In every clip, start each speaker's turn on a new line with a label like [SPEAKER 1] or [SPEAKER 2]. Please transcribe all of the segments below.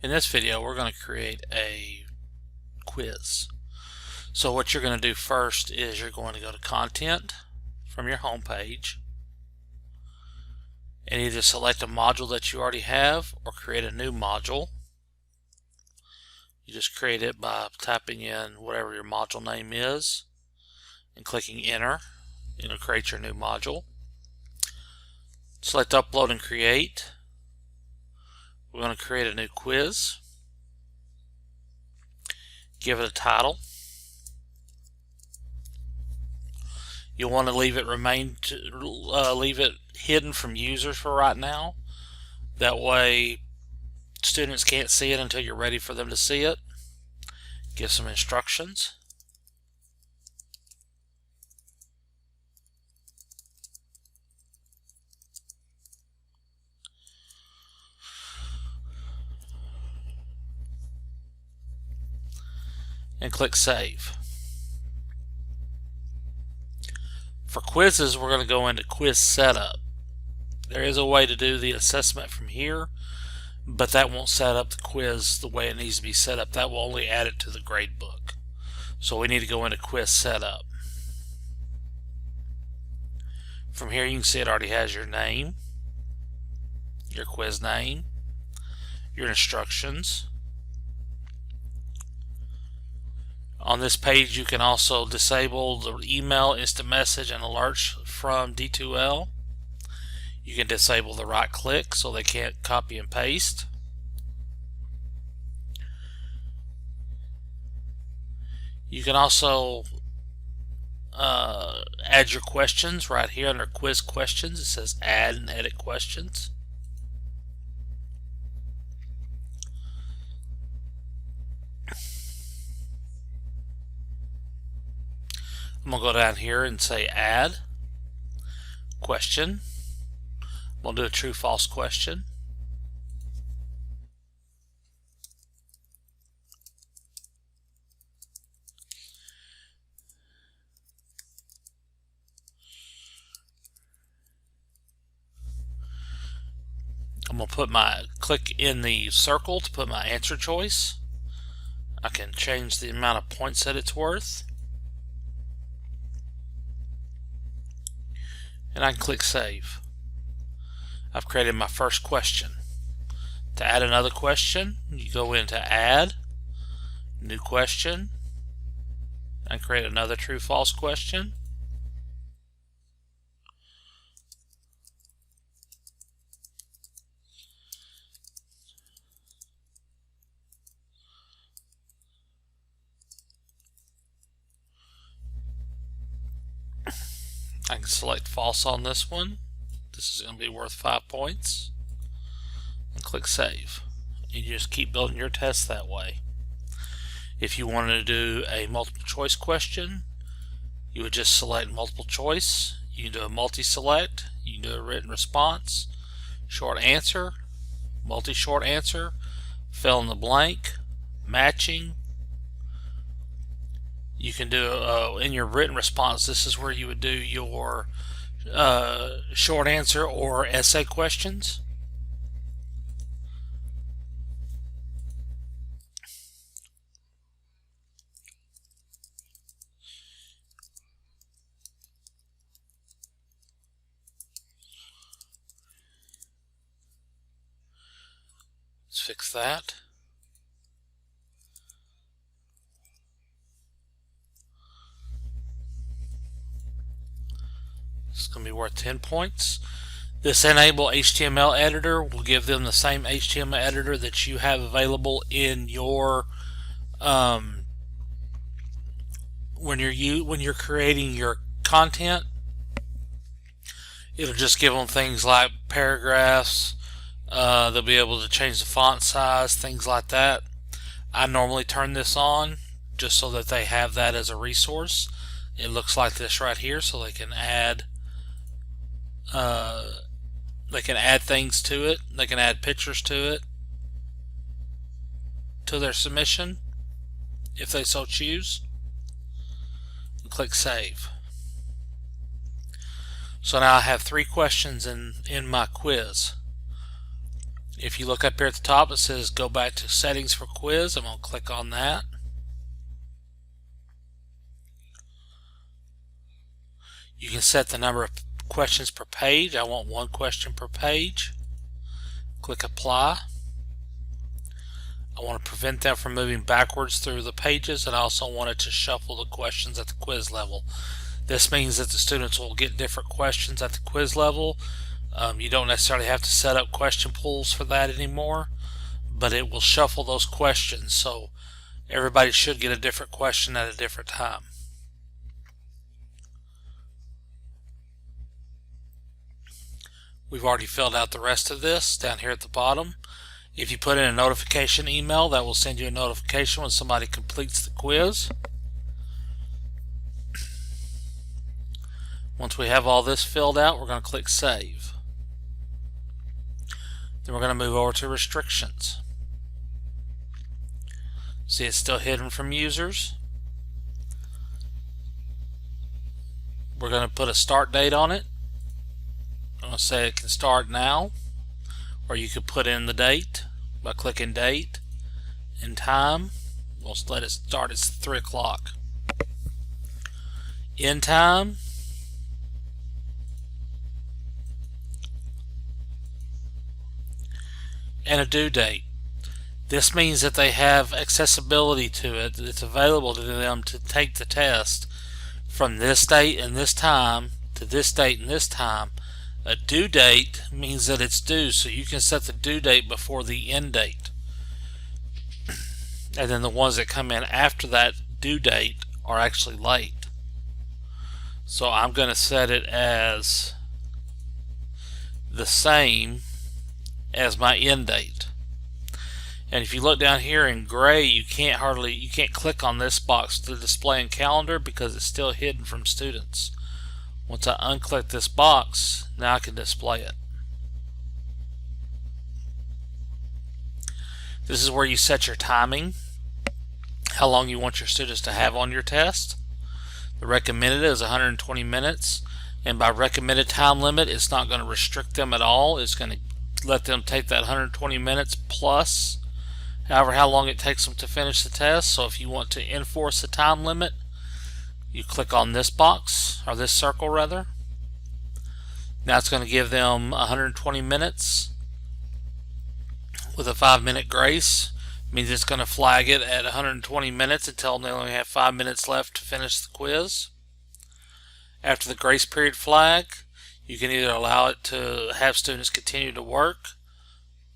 [SPEAKER 1] In this video, we're going to create a quiz. So what you're going to do first is you're going to go to Content from your home page and either select a module that you already have or create a new module. You just create it by typing in whatever your module name is and clicking Enter. It'll create your new module. Select Upload and Create. We're going to create a new quiz. Give it a title. You'll want to leave it leave it hidden from users for right now. That way students can't see it until you're ready for them to see it. Give some instructions. And click Save. For quizzes, we're going to go into Quiz Setup. There is a way to do the assessment from here, but that won't set up the quiz the way it needs to be set up. That will only add it to the grade book. So we need to go into Quiz Setup. From here you can see it already has your name, your quiz name, your instructions. On this page you can also disable the email, instant message, and alerts from D2L. You can disable the right click so they can't copy and paste. You can also add your questions right here under Quiz Questions. It says Add and Edit Questions. I'm going to go down here and say Add Question. I'm going to do a true-false question. I'm going to click in the circle to put my answer choice. I can change the amount of points that it's worth. And I can click Save. I've created my first question. To add another question, you go into Add, New Question, and create another true-false question. I can select false on this one. This is going to be worth 5 points. And click Save. You just keep building your test that way. If you wanted to do a multiple choice question, you would just select multiple choice. You can do a multi-select. You can do a written response, short answer, multi-short answer, fill in the blank, matching. You can do in your written response, this is where you would do your short answer or essay questions. Let's fix that. It's going to be worth 10 points. This Enable HTML editor will give them the same HTML editor that you have available in your when you're creating your content. It'll just give them things like paragraphs. They'll be able to change the font size, things like that. I normally turn this on just so that they have that as a resource. It looks like this right here, so they can add things to it. They can add pictures to it, to their submission, if they so choose. And click Save. So now I have 3 questions in my quiz. If you look up here at the top, it says go back to settings for quiz. I'm going to click on that. You can set the number of questions per page. I want 1 question per page. Click apply. I want to prevent them from moving backwards through the pages, and I also want it to shuffle the questions at the quiz level. This means that the students will get different questions at the quiz level. You don't necessarily have to set up question pools for that anymore, but it will shuffle those questions, so everybody should get a different question at a different time. We've already filled out the rest of this down here at the bottom. If you put in a notification email, that will send you a notification when somebody completes the quiz. Once we have all this filled out, we're going to click Save. Then we're going to move over to Restrictions. See, it's still hidden from users. We're going to put a start date on it. I'm going to say it can start now, or you could put in the date by clicking Date and Time. We'll let it start at 3 o'clock. End time. And a due date. This means that they have accessibility to it. It's available to them to take the test from this date and this time to this date and this time. A due date means that it's due, so you can set the due date before the end date. And then the ones that come in after that due date are actually late. So I'm going to set it as the same as my end date. And if you look down here in gray, you can't click on this box to display in calendar because it's still hidden from students. Once I unclick this box, now I can display it. This is where you set your timing, how long you want your students to have on your test. The recommended is 120 minutes, and by recommended time limit, it's not going to restrict them at all. It's going to let them take that 120 minutes plus however how long it takes them to finish the test. So if you want to enforce the time limit, you click on this box, or this circle rather. Now it's going to give them 120 minutes with a 5-minute grace. It means it's going to flag it at 120 minutes and tell them they only have 5 minutes left to finish the quiz. After the grace period flag, you can either allow it to have students continue to work.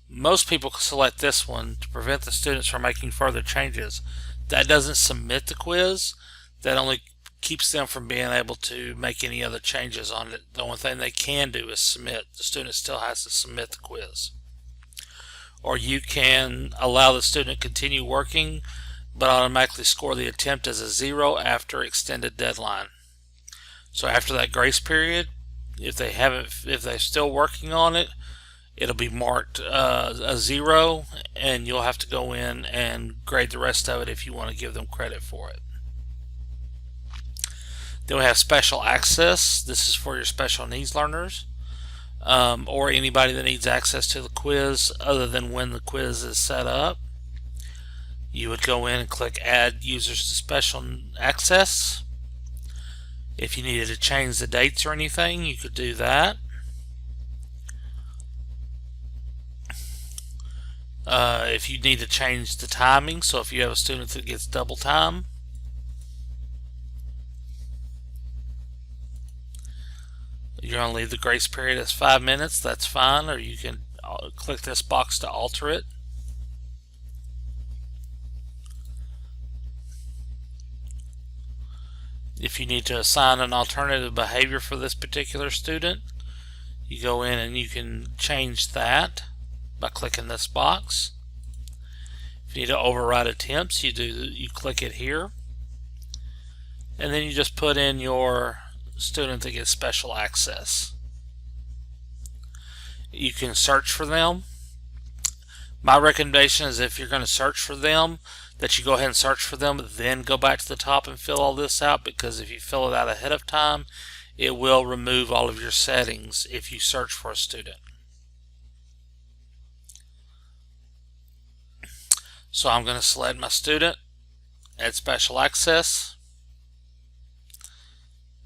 [SPEAKER 1] Most people select this one to prevent the students from making further changes. That doesn't submit the quiz. That only keeps them from being able to make any other changes on it. The only thing they can do is submit. The student still has to submit the quiz. Or you can allow the student to continue working but automatically score the attempt as a 0 after extended deadline. So after that grace period, if they're still working on it, it'll be marked a 0, and you'll have to go in and grade the rest of it if you want to give them credit for it. Then we have special access. This is for your special needs learners, or anybody that needs access to the quiz other than when the quiz is set up. You would go in and click Add Users to Special Access. If you needed to change the dates or anything, you could do that. If you need to change the timing, so if you have a student that gets double time, you're going to leave the grace period as 5 minutes, that's fine, or you can click this box to alter it. If you need to assign an alternative behavior for this particular student, you go in and you can change that by clicking this box. If you need to override attempts, you click it here, and then you just put in your student that gets special access. You can search for them. My recommendation is if you're going to search for them, that you go ahead and search for them, then go back to the top and fill all this out, because if you fill it out ahead of time, it will remove all of your settings if you search for a student. So I'm going to select my student, add special access.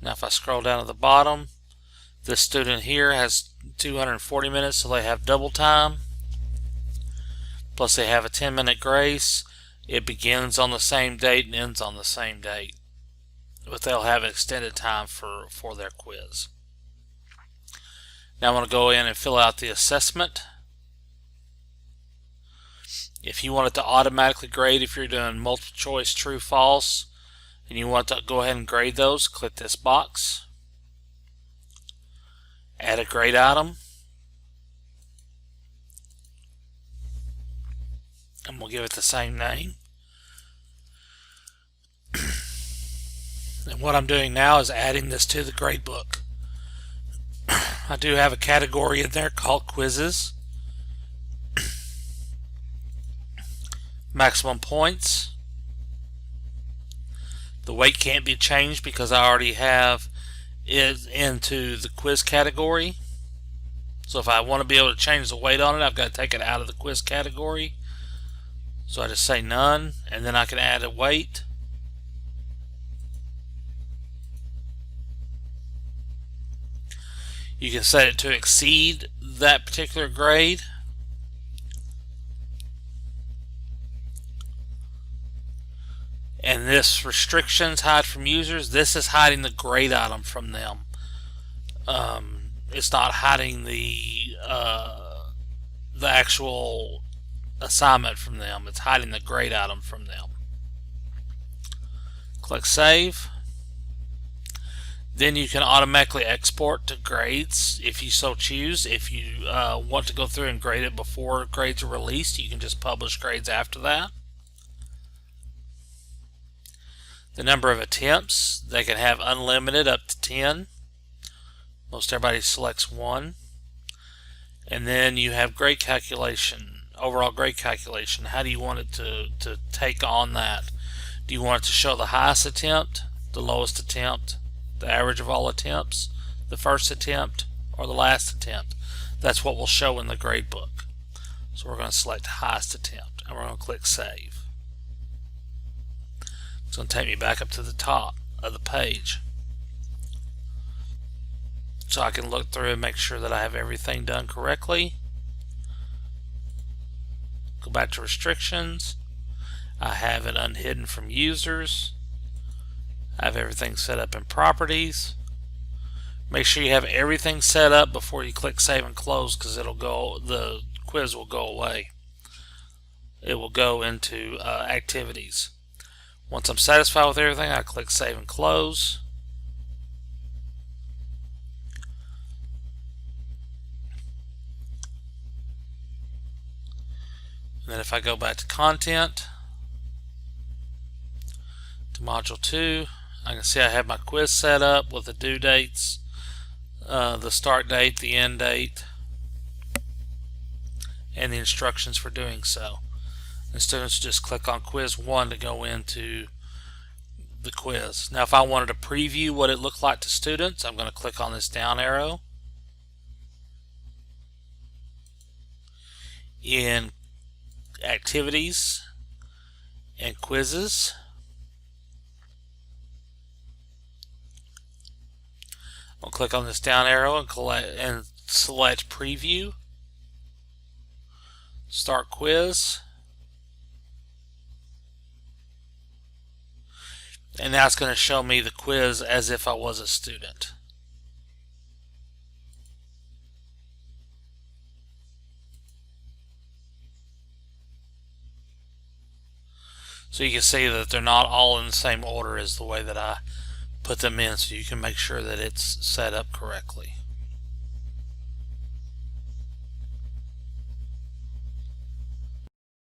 [SPEAKER 1] Now if I scroll down to the bottom, this student here has 240 minutes, so they have double time. Plus they have a 10-minute grace. It begins on the same date and ends on the same date. But they'll have extended time for their quiz. Now I'm going to go in and fill out the assessment. If you want it to automatically grade, if you're doing multiple choice true false and you want to go ahead and grade those, click this box. Add a grade item. And we'll give it the same name. And what I'm doing now is adding this to the gradebook. I do have a category in there called quizzes. Maximum points. The weight can't be changed because I already have it into the quiz category. So if I want to be able to change the weight on it, I've got to take it out of the quiz category. So I just say none, and then I can add a weight. You can set it to exceed that particular grade. And this restrictions hide from users. This is hiding the grade item from them. It's not hiding the actual assignment from them. It's hiding the grade item from them. Click Save. Then you can automatically export to grades if you so choose. If you want to go through and grade it before grades are released, you can just publish grades after that. The number of attempts, they can have unlimited up to 10. Most everybody selects 1. And then you have grade calculation, overall grade calculation. How do you want it to take on that? Do you want it to show the highest attempt, the lowest attempt, the average of all attempts, the first attempt, or the last attempt? That's what will show in the grade book. So we're going to select highest attempt, and we're going to click Save. It's going to take me back up to the top of the page, so I can look through and make sure that I have everything done correctly. Go back to restrictions. I have it unhidden from users. I have everything set up in properties. Make sure you have everything set up before you click Save and Close, because the quiz will go away. It will go into activities. Once I'm satisfied with everything, I click Save and Close. And then if I go back to Content, to Module 2, I can see I have my quiz set up with the due dates, the start date, the end date, and the instructions for doing so. And students just click on Quiz 1 to go into the quiz. Now if I wanted to preview what it looked like to students, I'm going to click on this down arrow. In Activities and Quizzes, I'll click on this down arrow and select Preview, Start Quiz, and now it's going to show me the quiz as if I was a student. So you can see that they're not all in the same order as the way that I put them in, so you can make sure that it's set up correctly.